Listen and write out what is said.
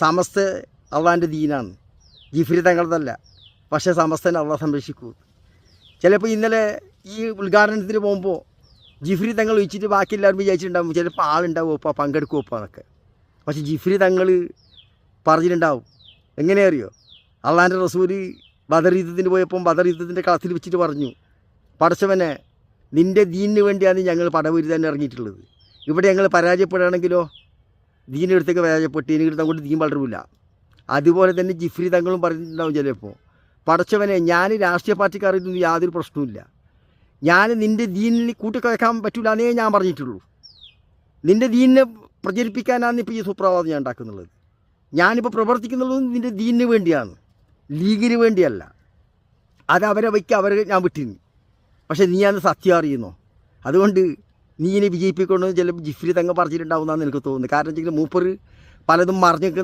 സമസ്ത അള്ളാൻ്റെ ദീനാണ്, ജിഫ്രി തങ്ങളതല്ല. പക്ഷേ സമസ്തനെ അള്ളാഹ് സംരക്ഷിക്കൂ. ചിലപ്പോൾ ഇന്നലെ ഈ ഉദ്ഘാടനത്തിന് പോകുമ്പോൾ ജിഫ്രി തങ്ങൾ ഒഴിച്ചിട്ട് ബാക്കി എല്ലാവരും വിചാരിച്ചിട്ടുണ്ടാവും ചിലപ്പോൾ ആളുണ്ടാവും ഇപ്പോൾ പങ്കെടുക്കും ഇപ്പോൾ എന്നൊക്കെ. പക്ഷേ ജിഫ്രി തങ്ങൾ പറഞ്ഞിട്ടുണ്ടാവും. എങ്ങനെ അറിയോ? അള്ളാൻ്റെ റസൂല് ബദർ യുദ്ധത്തിന് പോയപ്പോൾ ബദർ യുദ്ധത്തിൻ്റെ കളത്തിൽ വെച്ചിട്ട് പറഞ്ഞു, പടച്ചവനെ നിൻ്റെ ദീനിന് വേണ്ടിയാണ് ഞങ്ങൾ പടപൊരുതാൻ ഇറങ്ങിയിട്ടുള്ളത്. ഇവിടെ ഞങ്ങൾ പരാജയപ്പെടുകയാണെങ്കിലോ ദീനെടുത്തൊക്കെ പരാജയപ്പെട്ട് ഇനിയെടുത്ത് അങ്ങോട്ട് ദീൻ വളരില്ല. അതുപോലെ തന്നെ ജിഫ്രി തങ്ങളും പറഞ്ഞിട്ടുണ്ടാവും ചിലപ്പോൾ, പടച്ചവനെ ഞാൻ രാഷ്ട്രീയ പാർട്ടിക്കാരൊന്നും യാതൊരു പ്രശ്നവുമില്ല, ഞാൻ നിൻ്റെ ദീനിൽ കൂട്ടിക്കയക്കാൻ പറ്റില്ല എന്നേ ഞാൻ പറഞ്ഞിട്ടുള്ളൂ. നിൻ്റെ ദീനിനെ പ്രചരിപ്പിക്കാനാണ് ഇപ്പോൾ ഈ സുപ്രഭാതം ഞാൻ ഉണ്ടാക്കുന്നുള്ളത്. ഞാനിപ്പോൾ പ്രവർത്തിക്കുന്നുള്ളതും നിൻ്റെ ദീനിന് വേണ്ടിയാണ്, ലീഗിന് വേണ്ടിയല്ല. അത് അവരെ വയ്ക്കുക, അവരെ ഞാൻ വിട്ടിരുന്നു. പക്ഷേ നീ അന്ന് സത്യം അറിയുന്നോ? അതുകൊണ്ട് നീ ഇനി വിജയിപ്പിക്കണമെന്ന് ചിലപ്പോൾ ജിഫ്രി തങ്ങൾ പറഞ്ഞിട്ടുണ്ടാവുമെന്നാണ് എനിക്ക് തോന്നുന്നത്. കാരണം വെച്ചെങ്കിൽ മൂപ്പർ പലതും മറിഞ്ഞ് നിൽക്കുന്ന